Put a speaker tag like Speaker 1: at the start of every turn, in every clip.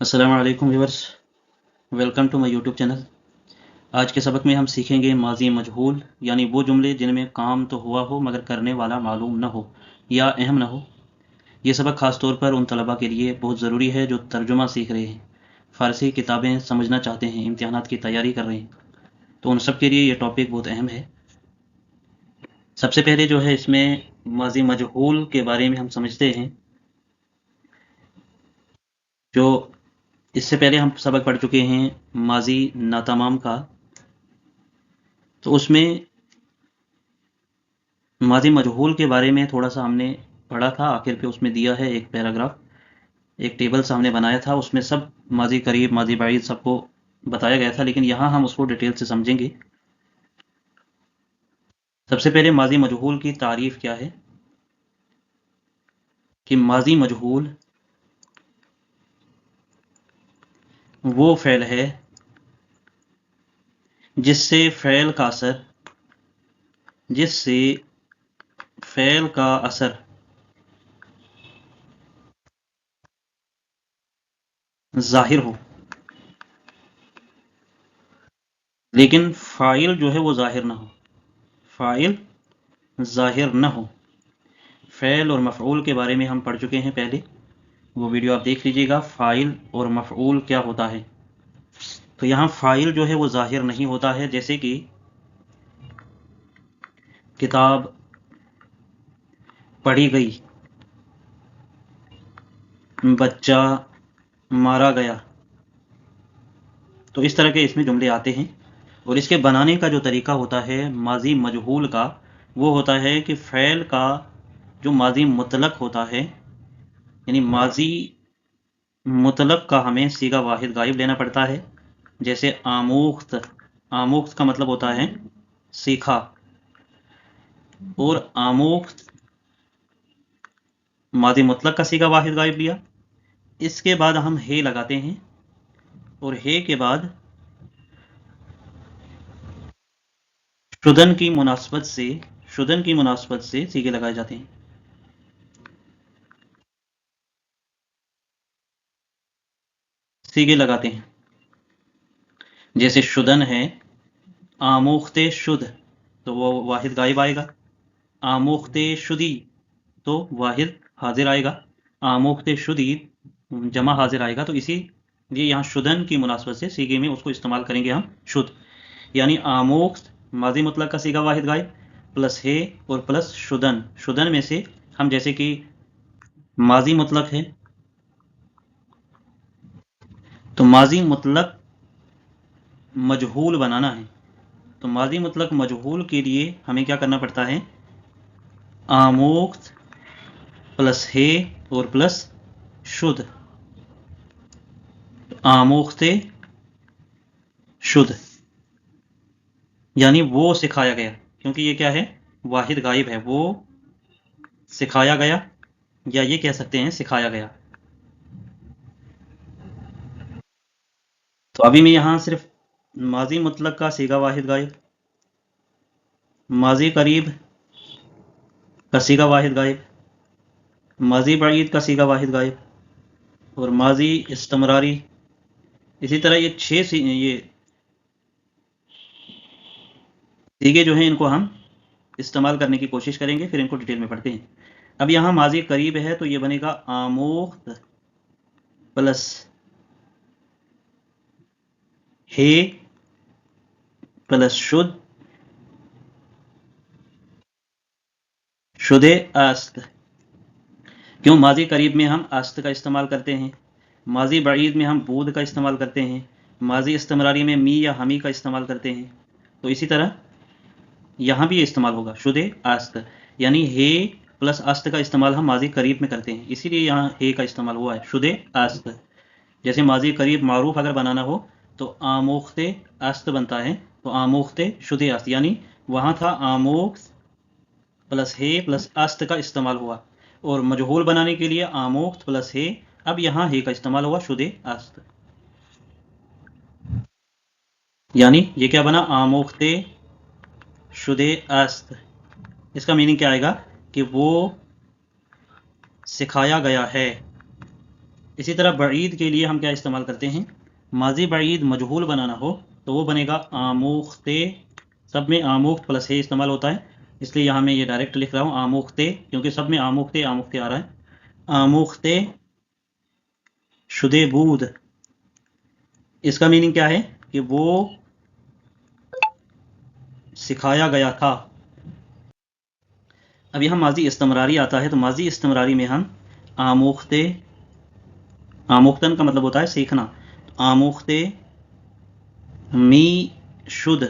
Speaker 1: अस्सलाम वालेकुम viewers, welcome to my YouTube channel. आज के सबक में हम सीखेंगे माजी मजहूल, यानी वो जुमले जिनमें काम तो हुआ हो मगर करने वाला मालूम न हो या अहम न हो। ये सबक ख़ास तौर पर उन तलबा के लिए बहुत ज़रूरी है जो तर्जुमा सीख रहे हैं, फ़ारसी किताबें समझना चाहते हैं, इम्तिहानात की तैयारी कर रहे हैं, तो उन सब के लिए ये टॉपिक बहुत अहम है। सबसे पहले जो है इसमें माजी मजहूल के बारे में हम समझते हैं। जो इससे पहले हम सबक पढ़ चुके हैं माजी नातमाम का, तो उसमें माजी मजहूल के बारे में थोड़ा सा हमने पढ़ा था। आखिर पे उसमें दिया है एक पैराग्राफ, एक टेबल सा हमने बनाया था, उसमें सब माजी करीब माजी बाइद सबको बताया गया था, लेकिन यहाँ हम उसको डिटेल से समझेंगे। सबसे पहले माजी मजहूल की तारीफ क्या है कि माजी मजहूल वो फ़ेल है जिससे फ़ेल का असर ज़ाहिर हो, लेकिन फ़ाइल जो है वो ज़ाहिर ना हो। फ़ाइल ज़ाहिर न हो। फ़ेल और मफ़ऊल के बारे में हम पढ़ चुके हैं पहले, वो वीडियो आप देख लीजिएगा। फ़ाइल और मफ़ऊल क्या होता है। तो यहाँ फ़ाइल जो है वो ज़ाहिर नहीं होता है, जैसे कि किताब पढ़ी गई, बच्चा मारा गया, तो इस तरह के इसमें जुमले आते हैं। और इसके बनाने का जो तरीका होता है माजी मजहूल का, वो होता है कि फ़ेल का जो माजी मुतलक होता है, यानी माजी मुतलक का हमें सीगा वाहिद गायब लेना पड़ता है। जैसे आमूख्त, आमूख्त का मतलब होता है सीखा, और आमूख्त माजी मुतलक का सीगा वाहिद गायब लिया। इसके बाद हम हे लगाते हैं, और हे के बाद शुदन की मुनासबत से सीगे लगाए जाते हैं। सीगे लगाते हैं, जैसे शुदन है आमूख्ते शुद्ध, तो वो वाहिद गायब आएगा। आमूख्ते शुदी, तो वाहिद हाजिर आएगा। आमूख्ते शुदी जमा हाजिर आएगा। तो इसीलिए यहाँ शुदन की मुनासबत से सीगे में उसको इस्तेमाल करेंगे हम शुद्ध, यानी आमूख्त माजी मुतलक का सीगा वाहिद गायब प्लस है और प्लस शुदन। शुदन में से हम, जैसे कि माजी मुतलक है, तो माजी मुतलक मजहूल बनाना है। तो माजी मुतलक मजहूल के लिए हमें क्या करना पड़ता है, आमूख्त प्लस है और प्लस शुद्ध, आमूख्ते शुद्ध, यानी वो सिखाया गया, क्योंकि ये क्या है, वाहिद गायब है, वो सिखाया गया, या ये कह सकते हैं सिखाया गया। तो अभी मैं यहाँ सिर्फ माजी मुतलक का सीगा वाहिद गायब, माजी करीब का सीगा वाहिद गायब, माजी बईद का सीगा वाहिद गायब, और माजी इस्तमरारी। इसी तरह ये ये सीगे जो हैं इनको हम इस्तेमाल करने की कोशिश करेंगे, फिर इनको डिटेल में पढ़ते हैं। अब यहाँ माजी करीब है, तो ये बनेगा आमूख्त प्लस हे प्लस शुदे आस्त। क्यों माजी करीब में हम आस्त का इस्तेमाल करते हैं, माजी बईद में हम बूद का इस्तेमाल करते हैं, माजी इस्तमरारी में मी या हमी का इस्तेमाल करते हैं। तो इसी तरह यहाँ भी ये इस्तेमाल होगा शुदे आस्त, यानी हे प्लस आस्त का इस्तेमाल हम माजी करीब में करते हैं, इसीलिए यहाँ हे का इस्तेमाल हुआ है शुदे आस्त। जैसे माजी करीब मारूफ अगर बनाना हो तो आमोख्ते आस्त बनता है, तो आमोख्ते शुदे आस्त, यानी वहाँ था आमोख्त प्लस हे प्लस आस्त का इस्तेमाल हुआ, और मजहूल बनाने के लिए आमोख्त प्लस हे, अब यहाँ हे का इस्तेमाल हुआ शुदे आस्त, यानी ये क्या बना, आमोख्ते शुदे आस्त। इसका मीनिंग क्या आएगा कि वो सिखाया गया है, इसी तरह बईद के लिए हम क्या इस्तेमाल करते हैं, माजी बईद मजहूल बनाना हो तो वो बनेगा आमोख्ते, सब में आमोख्त प्लस है इस्तेमाल होता है, इसलिए यहाँ मैं ये डायरेक्ट लिख रहा हूँ आमोख्ते, क्योंकि सब में आमोख्ते आमोख्ते आ रहा है। आमोख्ते शुदे बूद, इसका मीनिंग क्या है कि वो सिखाया गया था। अब यहाँ माजी इस्तमरारी आता है, तो माजी इस्तमरारी में हम आमोख्ते, आमोख्तन का मतलब होता है सीखना, आमोख्ते मी शुद्ध,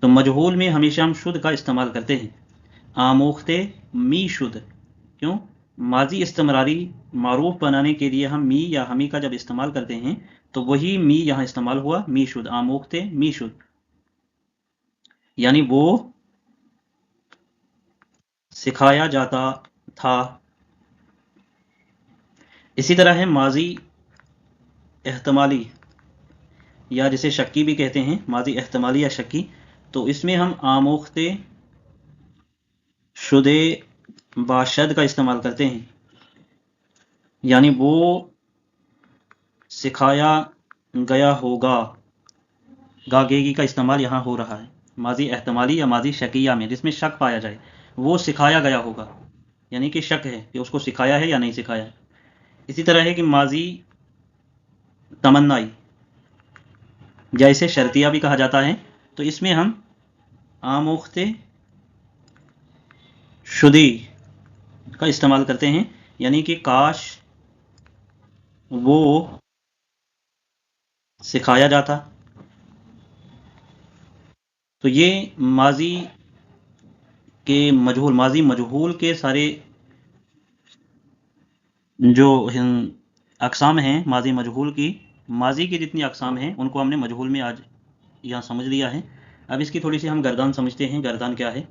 Speaker 1: तो मजहूल में हमेशा हम शुद्ध का इस्तेमाल करते हैं, आमोख्ते मी शुद्ध। क्यों? माजी इस्तमरारी मारूफ बनाने के लिए हम मी या हमी का जब इस्तेमाल करते हैं तो वही मी यहाँ इस्तेमाल हुआ, मी शुद्ध, आमोख्ते मी शुद्ध, यानी वो सिखाया जाता था। इसी तरह है माजी एहतमाली, या जिसे शक्की भी कहते हैं, माजी एहतमाली या शक्की, तो इसमें हम आमोख्ते शुदे बाशद का इस्तेमाल करते हैं, यानी वो सिखाया गया होगा, गागेगी का इस्तेमाल यहाँ हो रहा है माजी एहतमाली या माजी शकिया में, जिसमें शक पाया जाए, वो सिखाया गया होगा, यानी कि शक है कि उसको सिखाया है या नहीं सिखाया। इसी तरह है कि माजी तमन्नाई, या इसे शर्तिया भी कहा जाता है, तो इसमें हम आमोख्ते शुदी का इस्तेमाल करते हैं, यानी कि काश वो सिखाया जाता। तो ये माजी के मजहूल, माजी मजहूल के सारे जो अकसाम हैं माजी मजहूल की, माजी की जितनी अकसाम हैं उनको हमने मजहूल में आज यहाँ समझ लिया है। अब इसकी थोड़ी सी हम गर्दान समझते हैं, गर्दान क्या है।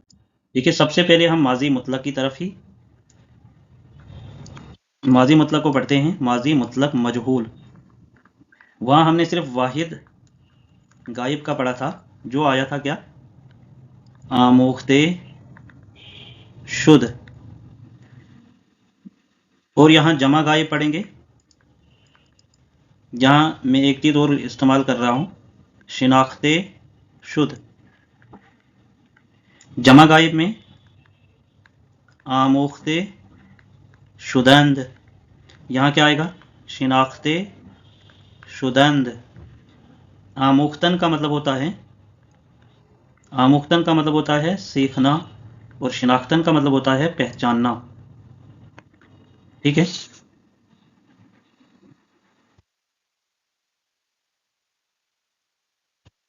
Speaker 1: देखिए, सबसे पहले हम माजी मुतलक की तरफ ही माजी मुतलक को पढ़ते हैं, माजी मुतलक मजहूल। वहाँ हमने सिर्फ वाहिद गायब का पढ़ा था, जो आया था क्या, आमोख्ते शुद्ध, और यहाँ जमा गायब पढ़ेंगे। यहाँ मैं एक चीज़ और इस्तेमाल कर रहा हूँ, शिनाख्ते शुद्ध। जमा गायब में आमोख्ते शुदंद, यहाँ क्या आएगा, शिनाख्ते शुदंद। आमोख्तन का मतलब होता है, आमोख्तन का मतलब होता है सीखना, और शिनाख्तन का मतलब होता है पहचानना। ठीक है,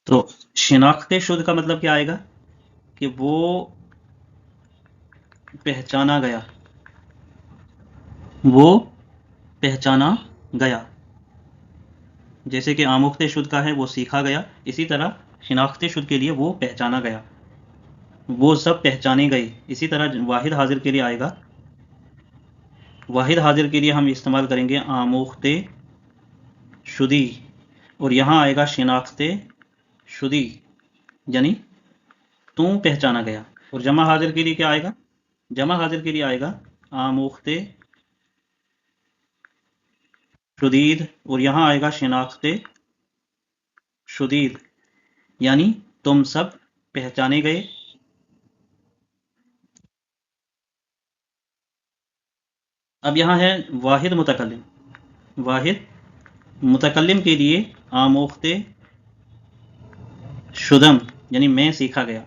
Speaker 1: तो शिनाख्ते शुद्ध का मतलब क्या आएगा कि वो पहचाना गया, वो पहचाना गया। जैसे कि आमुख्ते शुद्ध का है वो सीखा गया, इसी तरह शिनाख्ते शुद्ध के लिए वो पहचाना गया, वो सब पहचाने गए। इसी तरह वाहिद हाजिर के लिए आएगा, वाहिद हाजिर के लिए हम इस्तेमाल करेंगे आमुख्ते शुदी, और यहाँ आएगा शिनाख्ते शुदी, यानी तू पहचाना गया। और जमा हाजिर के लिए क्या आएगा, जमा हाजिर के लिए आएगा आमुख्ते शुदीद, और यहाँ आएगा शिनाख्ते शुदीद, यानी तुम सब पहचाने गए। अब यहाँ है वाहिद मुतकल्लिम, वाहिद मुतकल्लिम के लिए आमोख्ते शुदम, यानी मैं सीखा गया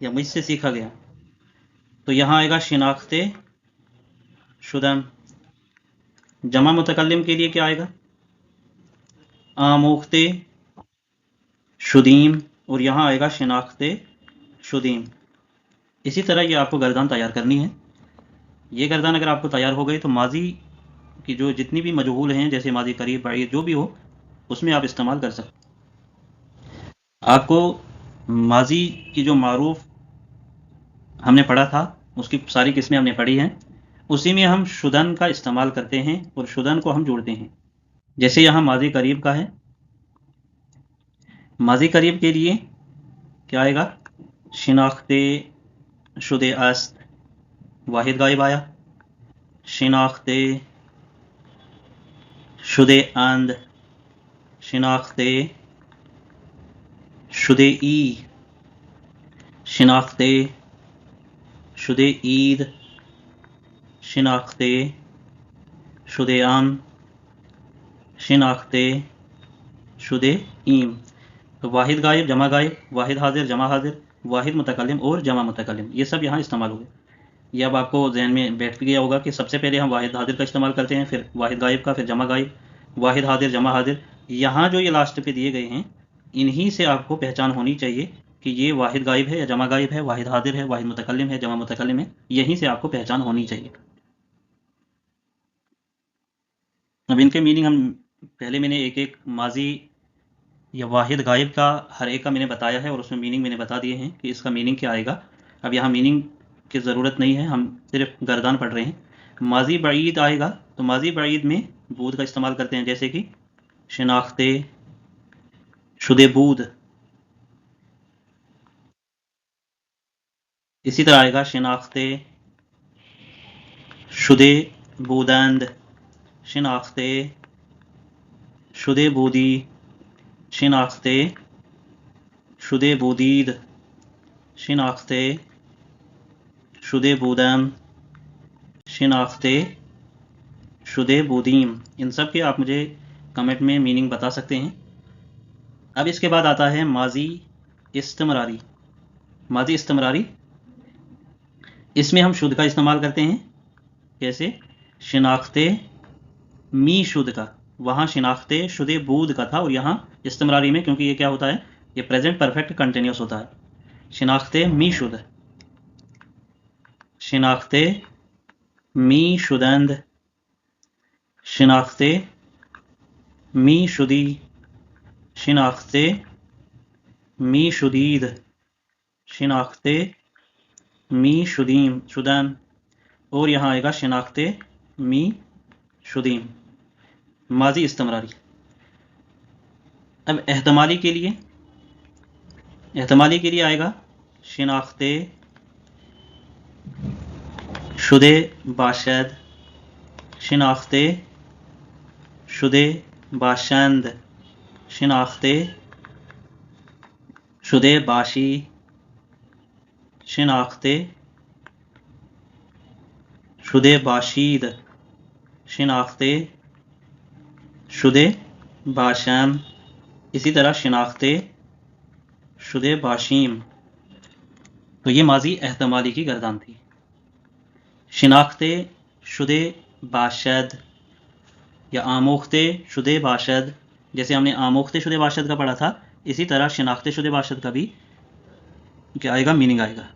Speaker 1: या मुझसे सीखा गया, तो यहाँ आएगा शिनाख्ते शुदम। जमा मुतकल्लिम के लिए क्या आएगा, आमोख्ते शुदीम, और यहाँ आएगा शिनाख्ते शुदीम। इसी तरह ये आपको गर्दान तैयार करनी है। ये गर्दान अगर आपको तैयार हो गई तो माजी की जो जितनी भी मजहूल हैं, जैसे माजी करीब बाइद जो भी हो, उसमें आप इस्तेमाल कर सकते। आपको माजी की जो मारूफ हमने पढ़ा था उसकी सारी किस्में हमने पढ़ी हैं, उसी में हम शुदन का इस्तेमाल करते हैं और शुदन को हम जोड़ते हैं। जैसे यहाँ माजी करीब का है, माजी करीब के लिए क्या आएगा, शिनाख्ते शुदे अस्त, वाहिद गायब आया, शिनाख्ते शुदे आंद, शिनाख्ते शुदे ई, शिनाख्ते शुदे ईद, शिनाख्ते शुदे आम, शिनाख्ते शुदे ईम। तो वाहिद गायब, जमा गायब, वाहिद हाजिर, जमा हाजिर, वाहिद मुतकल्लिम और जमा मुतकल्लिम, ये सब यहाँ इस्तेमाल हुए। ये अब आपको जहन में बैठ भी गया होगा कि सबसे पहले हम वाहिद हाजिर का इस्तेमाल करते हैं, फिर वाहिद गायब का, फिर जमा गायब, वाहिद हाजिर, जमा हाजिर। यहाँ जो ये लास्ट पे दिए गए हैं, इन्हीं से आपको पहचान होनी चाहिए कि ये वाहिद गायब है या जमा गायब है, वाहिद हाजिर है, वाहिद मुतकल्लिम है, जमा मुतकल्लिम है, यहीं से आपको पहचान होनी चाहिए। अब इनके मीनिंग हम पहले मैंने एक एक माजी या वाहिद गायब का हर एक का मैंने बताया है और उसमें मीनिंग मैंने बता दिए हैं कि इसका मीनिंग क्या आएगा। अब यहाँ मीनिंग की ज़रूरत नहीं है, हम सिर्फ गर्दान पढ़ रहे हैं। माजी बईद आएगा तो माजी बईद में बूद का इस्तेमाल करते हैं, जैसे कि शिनाख्ते शुदे बूद। इसी तरह आएगा शिनाख्ते शुदे बूदंद, शिनाख्ते शुदे बूदी, शिनाख्ते शुदे बूदीद, शिनाख्ते शुदे बूदम, शिनाख्ते शुदे बूदीम। इन सब के आप मुझे कमेंट में मीनिंग बता सकते हैं। अब इसके बाद आता है माजी इस्तिमरारी। माजी इस्तिमरारी, इसमें हम शुद्ध का इस्तेमाल करते हैं, कैसे? शिनाख्ते मी शुद्ध का, वहाँ शिनाख्ते शुदे बूद का था और यहाँ इस्तिमरारी में, क्योंकि ये क्या होता है, ये प्रेजेंट परफेक्ट कंटिन्यूस होता है। शिनाख्ते मी शुद्ध, शिनाख्ते मी शुदंद, शिनाख्ते मी शुदी, शिनाख्ते मी शुदीद, शिनाख्ते मी शुदीम शुदन, और यहाँ आएगा शिनाख्ते मी शुदीम। माजी इस्तिमरारी। अब एहतमाली के लिए, एहतमाली के लिए आएगा शिनाख्ते शुदे बाशद, शिनाख्ते शुदे बाशंद, शिनाख्ते शुदे बाशी, शिनाख्ते शुदे बाशीद, शिनाख्ते शुदे बाशम। इसी तरह शिनाख्ते शुदे बाशीम। तो ये माजी एहतमाली की गर्दान थी। शिनाख्ते शुदे बाशद या आमोख्ते शुदे बाशद, जैसे हमने आमोख्ते शुदे बाशद का पढ़ा था, इसी तरह शिनाख्ते शुदे बाशद का भी क्या आएगा, मीनिंग आएगा।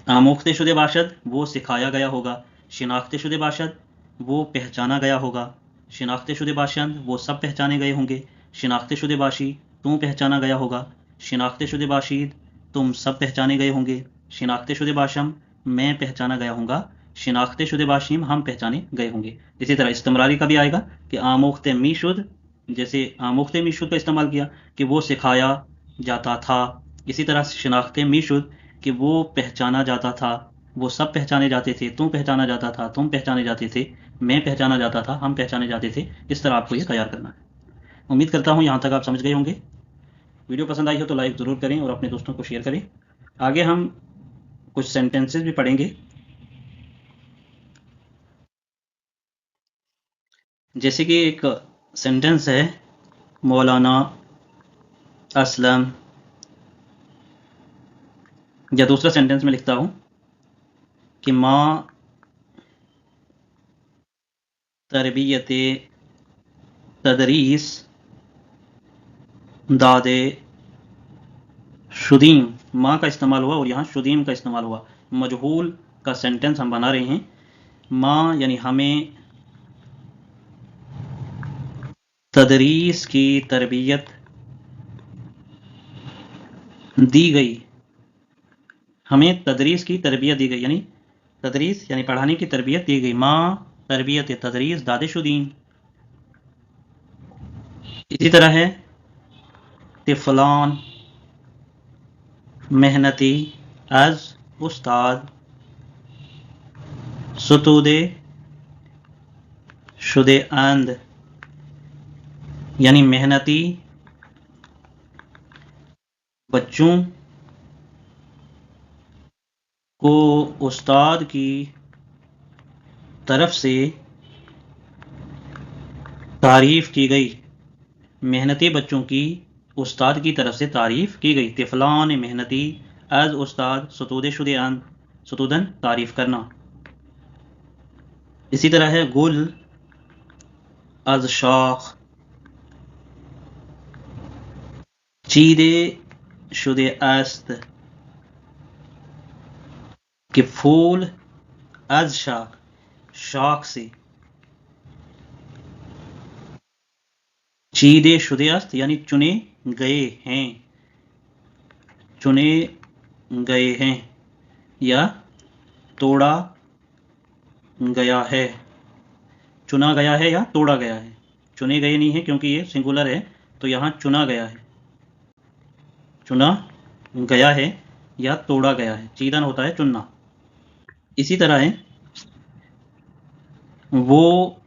Speaker 1: आमोख्ते शुदे बाशद वो सिखाया गया होगा, शिनाख्ते शुदे बाशद वो पहचाना गया होगा, शिनाख्ते शुदे बाशंद वो सब पहचाने गए होंगे, शिनाख्ते शुदे बाशी तुम पहचाना गया होगा, शिनाख्ते शुदे बाशीद तुम सब पहचाने गए होंगे, शिनाख्ते शुदे बाशम मैं पहचाना गया हूँगा, शिनाख्ते शुदे बाशीम हम पहचाने गए होंगे। इसी तरह इस्तिमरारी का भी आएगा कि आमोख्ते मी शुद, जैसे आमोख्ते मी शुद का इस्तेमाल किया कि वो सिखाया जाता था, इसी तरह शिनाख्ते मी शुद कि वो पहचाना जाता था, वो सब पहचाने जाते थे, तुम पहचाना जाता था, तुम पहचाने जाते थे, मैं पहचाना जाता था, हम पहचाने जाते थे। इस तरह आपको ये तैयार करना है। उम्मीद करता हूँ यहाँ तक आप समझ गए होंगे। वीडियो पसंद आई हो तो लाइक ज़रूर करें और अपने दोस्तों को शेयर करें। आगे हम कुछ सेंटेंसेस भी पढ़ेंगे, जैसे कि एक सेंटेंस है मौलाना असलम, या दूसरा सेंटेंस में लिखता हूँ कि माँ तरबियत तदरीस दादे शुदीम। माँ का इस्तेमाल हुआ और यहाँ शुदीम का इस्तेमाल हुआ। मजहूल का सेंटेंस हम बना रहे हैं। माँ यानी हमें तदरीस की तरबियत दी गई, हमें तदरीस की तरबियत दी गई, यानी तदरीस यानी पढ़ाने की तरबियत दी गई। माँ तरबियत तदरीस दादे शुदीम। इसी तरह है तिफलान मेहनती अज उस्ताद सतूदे शुदे आंद यानी मेहनती बच्चों को उस्ताद की तरफ से तारीफ की गई। मेहनती बच्चों की उस्ताद की तरफ से तारीफ की गई। तिफलान मेहनती आज उस्ताद सतूद शुदे आंद सतूदन तारीफ करना। इसी तरह है गुल आज शाख चीदे शुदे आस्त कि फूल आज शाख से चीदे शुदे आस्त यानी चुने गए हैं, चुने गए हैं या तोड़ा गया है। चुना गया है या तोड़ा गया है, चुने गए नहीं है क्योंकि ये सिंगुलर है, तो यहाँ चुना गया है, चुना गया है या तोड़ा गया है। चीदन होता है चुनना। इसी तरह है वो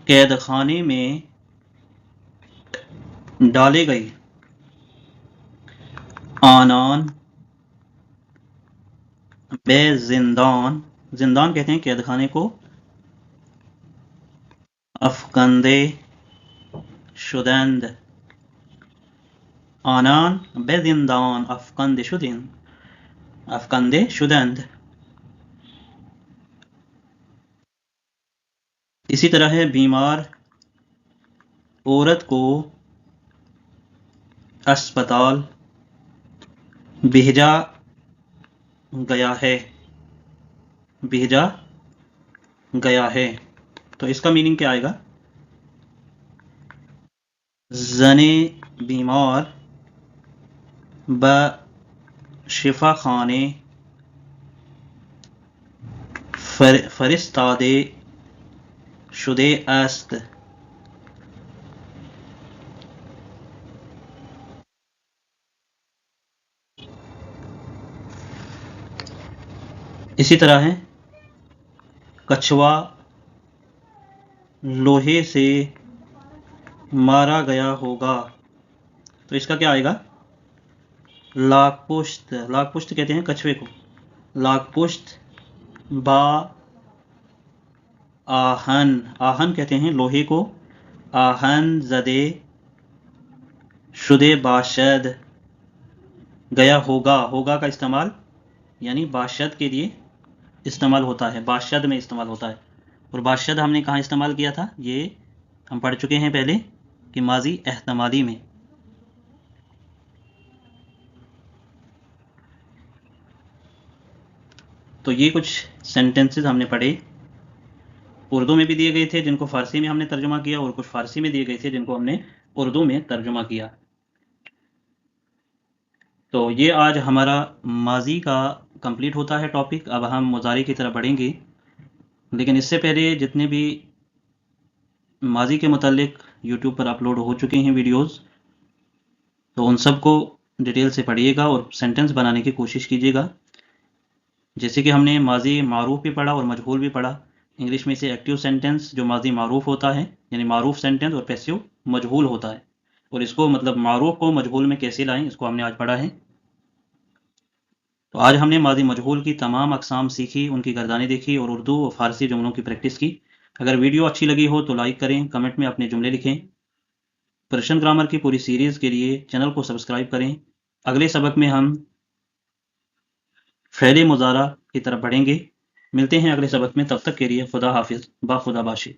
Speaker 1: कैद खाने में डाले गए। आनान बे जिंदान, जिंदान कहते हैं कैद खाने को। अफकंदे शुदंद आनान बे जिंदान अफकंदे शुदंद, अफकंदे शुदंद। इसी तरह है बीमार औरत को अस्पताल भेजा गया है, भेजा गया है। तो इसका मीनिंग क्या आएगा? जने बीमार ब शिफा खाने फरिस्तादे शुदे अस्त। इसी तरह है कछुआ लोहे से मारा गया होगा। तो इसका क्या आएगा? लाखपुष्ट, लाखपुष्ट कहते हैं कछुए को। लाखपुष्ट बा आहन, आहन कहते हैं लोहे को। आहन जदे शुदे बाशद गया होगा, होगा का इस्तेमाल यानी बाशद के लिए इस्तेमाल होता है, बाशद में इस्तेमाल होता है। और बाशद हमने कहाँ इस्तेमाल किया था? ये हम पढ़ चुके हैं पहले कि माजी एहतमाली में। तो ये कुछ सेंटेंसेस हमने पढ़े, उर्दू में भी दिए गए थे जिनको फ़ारसी में हमने तर्जुमा किया, और कुछ फ़ारसी में दिए गए थे जिनको हमने उर्दू में तर्जुमा किया। तो ये आज हमारा माजी का कंप्लीट होता है टॉपिक। अब हम मुजारी की तरफ बढ़ेंगे, लेकिन इससे पहले जितने भी माजी के मुतालिक यूट्यूब पर अपलोड हो चुके हैं वीडियोस, तो उन सब को डिटेल से पढ़िएगा और सेंटेंस बनाने की कोशिश कीजिएगा। जैसे कि हमने माजी मारूफ भी पढ़ा और मजहूल भी पढ़ा। इंग्लिश में इसे एक्टिव सेंटेंस जो माजी मारूफ होता है यानी मारूफ सेंटेंस, और पैसिव मजहूल होता है। और इसको मतलब मारूफ को मजहूल में कैसे लाएं, इसको हमने आज पढ़ा है। तो आज हमने माजी मजहूल की तमाम अक़साम सीखी, उनकी गर्दानें देखी और उर्दू और फ़ारसी जुमलों की प्रैक्टिस की। अगर वीडियो अच्छी लगी हो तो लाइक करें, कमेंट में अपने जुमले लिखें। पर्शियन ग्रामर की पूरी सीरीज़ के लिए चैनल को सब्सक्राइब करें। अगले सबक में हम फ़ेल मुज़ारा की तरफ बढ़ेंगे। मिलते हैं अगले सबक में, तब तक के लिए खुदा हाफिज़, बा खुदा बाशी।